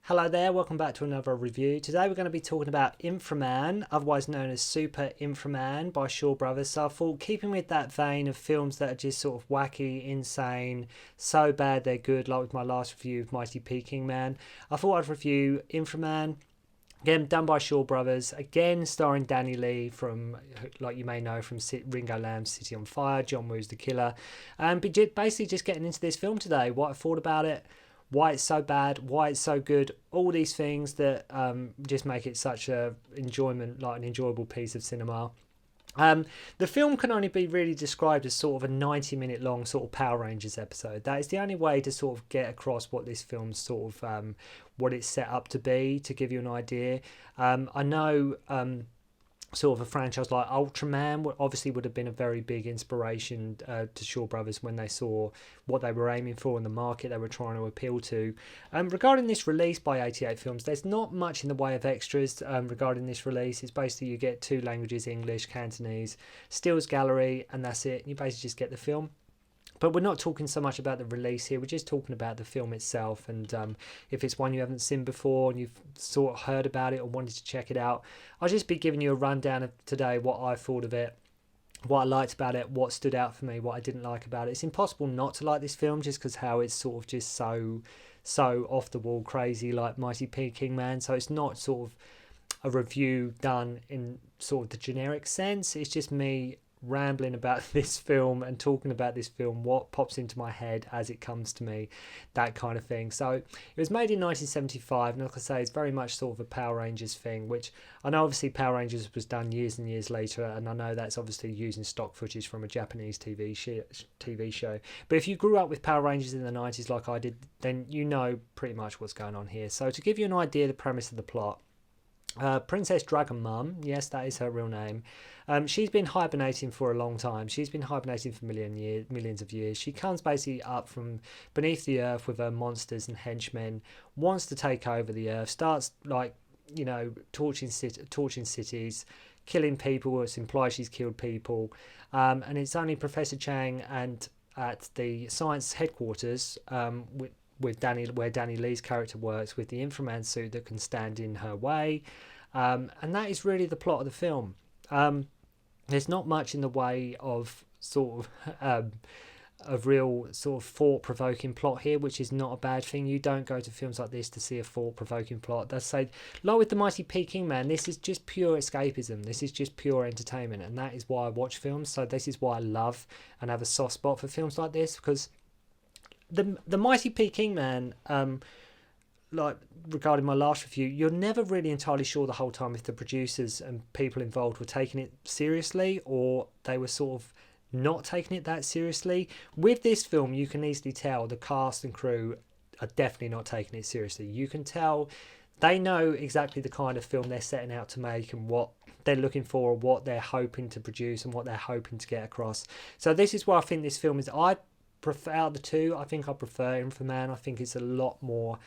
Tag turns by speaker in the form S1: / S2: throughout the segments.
S1: Hello there, welcome back to another review. Today we're going to be talking about Infra-Man, otherwise known as Super Infra-Man by Shaw Brothers. So I thought, keeping with that vein of films that are just sort of wacky, insane, so bad they're good, like with my last review of Mighty Peking Man, I thought I'd review Infra-Man. Again, done by Shaw Brothers. Again, starring Danny Lee from, like you may know, from Ringo Lam's City on Fire, John Woo's The Killer. And basically just getting into this film today, what I thought about it, why it's so bad, why it's so good, all these things that just make it such a enjoyment, like an enjoyable piece of cinema. The film can only be really described as sort of a 90-minute long sort of Power Rangers episode. That is the only way to sort of get across what this film's sort of what it's set up to be, to give you an idea. I know sort of a franchise like Ultraman obviously would have been a very big inspiration to Shaw Brothers when they saw what they were aiming for in the market they were trying to appeal to. Regarding this release by 88 Films, there's not much in the way of extras regarding this release. It's basically you get two languages, English, Cantonese, Stills Gallery, and that's it. You basically just get the film. But we're not talking so much about the release here. We're just talking about the film itself. And if it's one you haven't seen before and you've sort of heard about it or wanted to check it out, I'll just be giving you a rundown of today, what I thought of it, what I liked about it, what stood out for me, what I didn't like about it. It's impossible not to like this film just because how it's sort of just so off the wall crazy, like Mighty Peking Man. So it's not sort of a review done in sort of the generic sense. It's just me rambling about this film and talking about this film, what pops into my head as it comes to me, that kind of thing. So it was made in 1975, and like I say, it's very much sort of a Power Rangers thing, which I know obviously Power Rangers was done years and years later, and I know that's obviously using stock footage from a Japanese TV show. But if you grew up with Power Rangers in the 90s like I did, then you know pretty much what's going on here. So to give you an idea, the premise of the plot, Princess Dragon Mum, yes, that is her real name. She's been hibernating for a long time. She's been hibernating for millions of years. She comes basically up from beneath the earth with her monsters and henchmen, wants to take over the earth, starts torching cities, killing people. It's implied she's killed people, and it's only Professor Chang and at the science headquarters where Danny Lee's character works with the Infra-Man suit that can stand in her way, and that is really the plot of the film. There's not much in the way of sort of a real sort of thought-provoking plot here, which is not a bad thing. You don't go to films like this to see a thought-provoking plot. That's like with the Mighty Peking Man, this is just pure escapism. This is just pure entertainment, and that is why I watch films. So this is why I love and have a soft spot for films like this, because the Mighty Peking Man, like regarding my last review, you're never really entirely sure the whole time if the producers and people involved were taking it seriously or they were sort of not taking it that seriously. With this film, you can easily tell the cast and crew are definitely not taking it seriously. You can tell they know exactly the kind of film they're setting out to make and what they're looking for, what they're hoping to produce and what they're hoping to get across. So this is why I think this film is, I prefer, out of the two, I think I prefer Infra-Man. I think it's a lot more,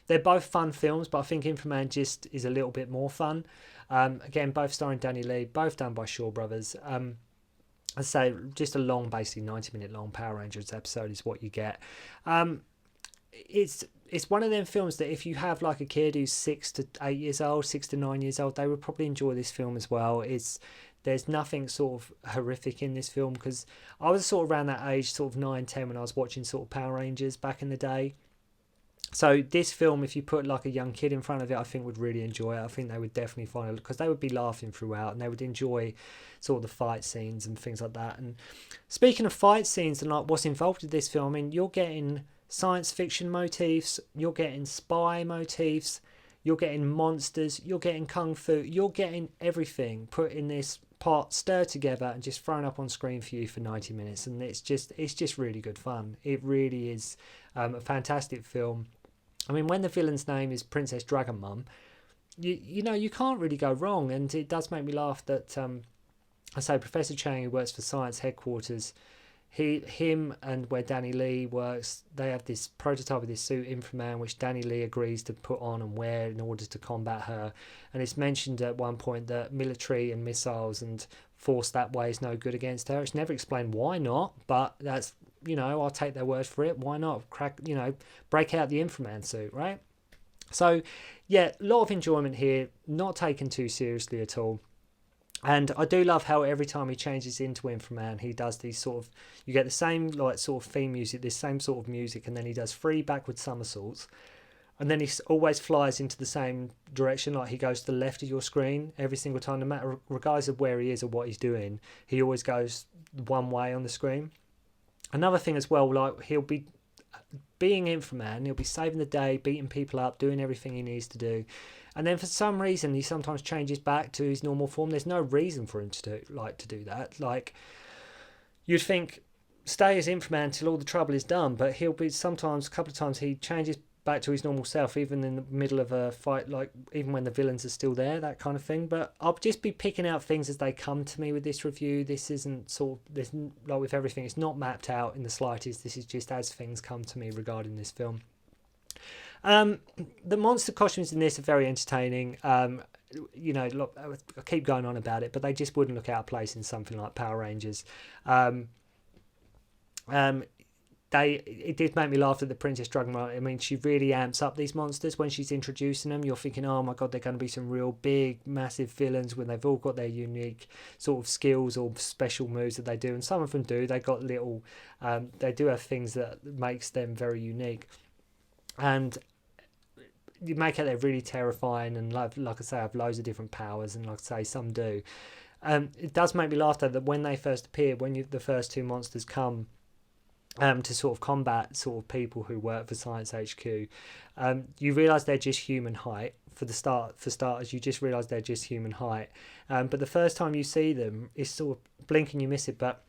S1: they're both fun films, but I think Infra-Man just is a little bit more fun. Again, both starring Danny Lee, both done by Shaw Brothers. I say just a long, basically 90-minute long Power Rangers episode is what you get. It's one of them films that if you have like a kid who's 6 to 9 years old, they would probably enjoy this film as well. There's nothing sort of horrific in this film, because I was sort of around that age, sort of 9, 10, when I was watching sort of Power Rangers back in the day. So this film, if you put like a young kid in front of it, I think would really enjoy it. I think they would definitely find it, because they would be laughing throughout and they would enjoy sort of the fight scenes and things like that. And speaking of fight scenes and like what's involved with this film, I mean, you're getting science fiction motifs, you're getting spy motifs, you're getting monsters, you're getting kung fu, you're getting everything put in this pot, stirred together and just thrown up on screen for you for 90 minutes. And it's just really good fun. It really is a fantastic film. I mean, when the villain's name is Princess Dragon Mum, you can't really go wrong. And it does make me laugh that I say Professor Chang, who works for Science Headquarters, him and where Danny Lee works, they have this prototype of this suit, Infra-Man, which Danny Lee agrees to put on and wear in order to combat her. And it's mentioned at one point that military and missiles and force that way is no good against her. It's never explained why not, but that's, I'll take their word for it. Why not break out the Infra-Man suit, right? So yeah, a lot of enjoyment here, not taken too seriously at all. And I do love how every time he changes into Infra-Man, he does these sort of, you get the same like sort of theme music, this same sort of music, and then he does 3 backward somersaults, and then he always flies into the same direction, like he goes to the left of your screen every single time, no matter regardless of where he is or what he's doing, he always goes one way on the screen. Another thing as well, like he'll be being Infra-Man, he'll be saving the day, beating people up, doing everything he needs to do, and then for some reason he sometimes changes back to his normal form. There's no reason for him to do that. Like, you'd think stay as Infra-Man till all the trouble is done, but he'll be sometimes, a couple of times, he changes back to his normal self even in the middle of a fight, like even when the villains are still there, that kind of thing. But I'll just be picking out things as they come to me with this review. This isn't sort of, this, like with everything, it's not mapped out in the slightest. This is just as things come to me regarding this film. The monster costumes in this are very entertaining. You know, look, I keep going on about it, but they just wouldn't look out of place in something like Power Rangers. It did make me laugh at the Princess Dragon. I mean, she really amps up these monsters when she's introducing them. You're thinking, oh my god, they're going to be some real big, massive villains when they've all got their unique sort of skills or special moves that they do. And some of them do. They got little, they do have things that makes them very unique. And you make out they're really terrifying, and like I say, have loads of different powers, and like I say, some do. It does make me laugh though that when they first appear, when the first 2 monsters come to sort of combat sort of people who work for Science HQ, you realise they're just human height. For starters, you just realise they're just human height. But the first time you see them, it's sort of blink and you miss it, but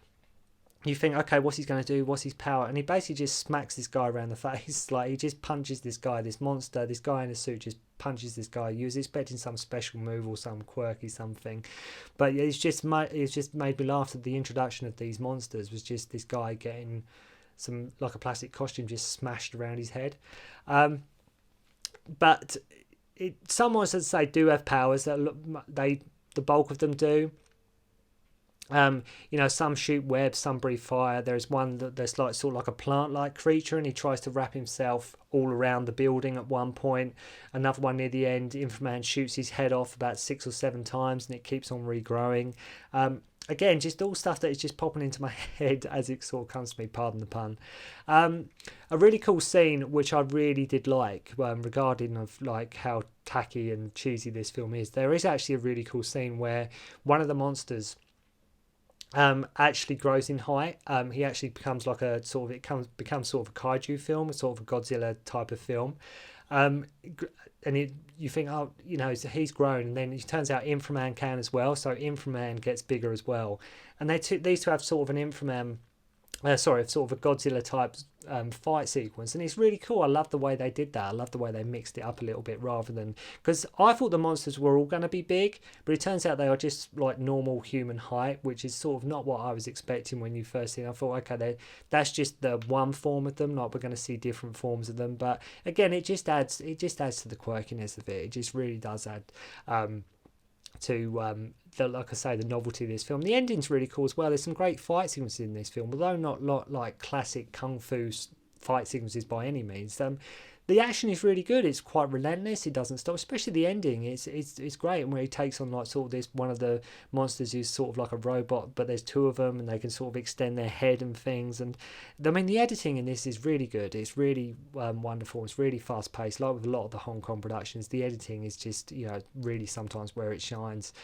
S1: you think, okay, what's he going to do? What's his power? And he basically just smacks this guy around the face. Like, he just punches this guy, this monster, this guy in a suit just punches this guy. You was expecting some special move or some quirky something. But it's just made me laugh that the introduction of these monsters was just this guy getting some, like a plastic costume just smashed around his head. But some monsters, say, do have powers. The bulk of them do. You know, some shoot webs, some breathe fire. There's one that's like sort of like a plant-like creature, and he tries to wrap himself all around the building at one point. Another one near the end, Infra-Man shoots his head off about 6 or 7 times, and it keeps on regrowing. Again, just all stuff that is just popping into my head as it sort of comes to me, pardon the pun. A really cool scene, which I really did like, regarding of like how tacky and cheesy this film is. There is actually a really cool scene where one of the monsters actually grows in height. He actually becomes like a sort of, becomes sort of a kaiju film, a sort of a Godzilla type of film. And you think, oh, you know, so he's grown, and then it turns out Infra-Man can as well. So Infra-Man gets bigger as well, and these two have sort of an Infra-Man. Sort of a Godzilla type fight sequence, and it's really cool. I love the way they did that. I love the way they mixed it up a little bit, rather than, because I thought the monsters were all going to be big, but it turns out they are just like normal human height, which is sort of not what I was expecting when you first see them. I thought, okay, that's just the one form of them. Like, we're going to see different forms of them, but again, it just adds to the quirkiness of it. It just really does add to like I say, the novelty of this film. The ending's really cool as well. There's some great fight sequences in this film, although not like classic kung fu fight sequences by any means. The action is really good. It's quite relentless. It doesn't stop, especially the ending. It's great, and where he takes on like sort of this, one of the monsters is sort of like a robot, but there's 2 of them, and they can sort of extend their head and things. And I mean, the editing in this is really good. It's really wonderful. It's really fast paced. Like with a lot of the Hong Kong productions, the editing is just, you know, really sometimes where it shines.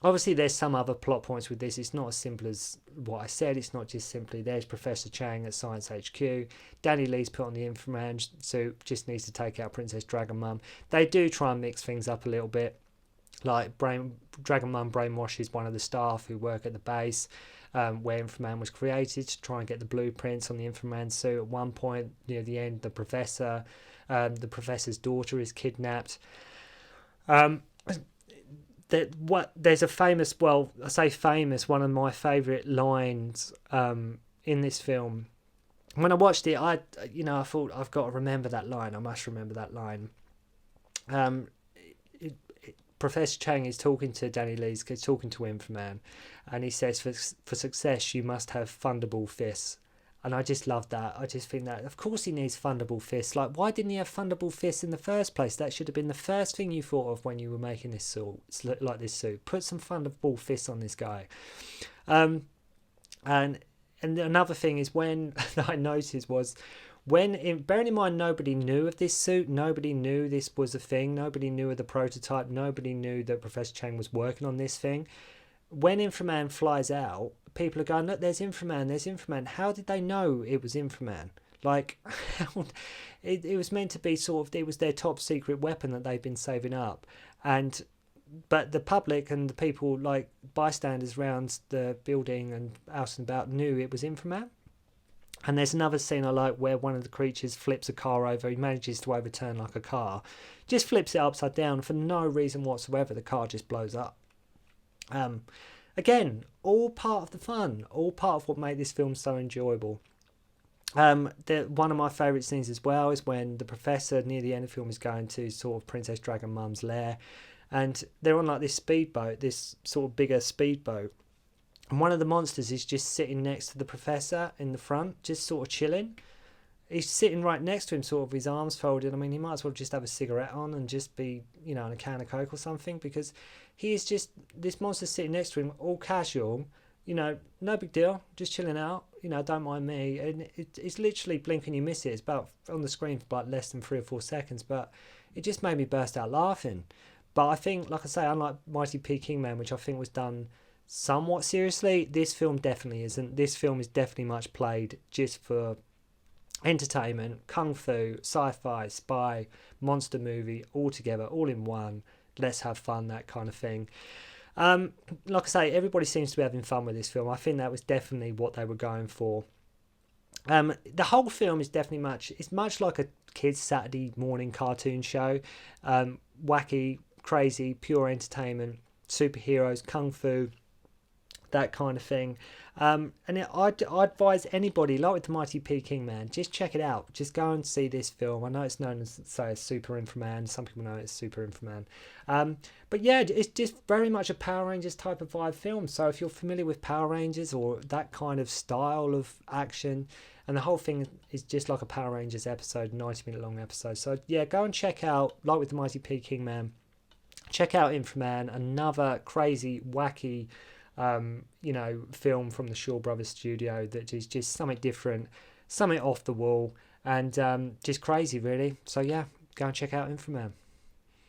S1: Obviously, there's some other plot points with this. It's not as simple as what I said. It's not just simply there's Professor Chang at Science HQ. Danny Lee's put on the Infra-Man suit, just needs to take out Princess Dragon Mum. They do try and mix things up a little bit. Like Dragon Mum brainwashes one of the staff who work at the base where Infra-Man was created to try and get the blueprints on the Infra-Man suit. At one point, near the end, the professor's daughter is kidnapped. There's a famous, well, I say famous, one of my favourite lines in this film. When I watched it, I thought, I've got to remember that line. I must remember that line. Professor Chang is talking to Danny Lee's, talking to Infra-Man, and he says, for success, you must have thunderball fists. And I just love that. I just think that, of course, he needs fundable fists. Like, why didn't he have fundable fists in the first place? That should have been the first thing you thought of when you were making this suit, like this suit. Put some fundable fists on this guy. And another thing is when that I noticed was bearing in mind nobody knew of this suit, nobody knew this was a thing, nobody knew of the prototype, nobody knew that Professor Chang was working on this thing. When Infra-Man flies out, people are going, look, there's Infra-Man, there's Infra-Man. How did they know it was Infra-Man? Like, it was meant to be sort of, it was their top secret weapon that they've been saving up. But the public and the people, like bystanders around the building and out and about, knew it was Infra-Man. And there's another scene I like where one of the creatures flips a car over. He manages to overturn like a car. Just flips it upside down for no reason whatsoever. The car just blows up. Again, all part of the fun, all part of what made this film so enjoyable. One of my favourite scenes as well is when the professor near the end of the film is going to sort of Princess Dragon Mum's lair, and they're on like this speedboat, this sort of bigger speedboat, and one of the monsters is just sitting next to the professor in the front, just sort of chilling. He's sitting right next to him, sort of his arms folded. I mean, he might as well just have a cigarette on and just be, on a can of Coke or something, because he is just, this monster's sitting next to him, all casual, no big deal, just chilling out, don't mind me. And it's literally blink and you miss it. It's about on the screen for about less than 3 or 4 seconds, but it just made me burst out laughing. But I think, like I say, unlike Mighty P. Kingman, which I think was done somewhat seriously, this film definitely isn't. This film is definitely much played just for entertainment, kung fu, sci-fi, spy, monster movie, all together, all in one. Let's have fun, that kind of thing. Like I say, everybody seems to be having fun with this film. I think that was definitely what they were going for. The whole film is definitely much like a kid's Saturday morning cartoon show. Wacky, crazy, pure entertainment, superheroes, kung fu, that kind of thing. I'd advise anybody, like with the Mighty P. Kingman, just check it out. Just go and see this film. I know it's known as, say, Super Infra-Man. Some people know it's Super Infra-Man. But yeah, it's just very much a Power Rangers type of vibe film. So if you're familiar with Power Rangers or that kind of style of action, and the whole thing is just like a Power Rangers episode, 90-minute long episode. So yeah, go and check out, like with the Mighty P. Kingman, check out Infra-Man, another crazy, wacky film from the Shaw Brothers studio that is just something different, something off the wall, and just crazy, really. So yeah, go and check out Infra-Man.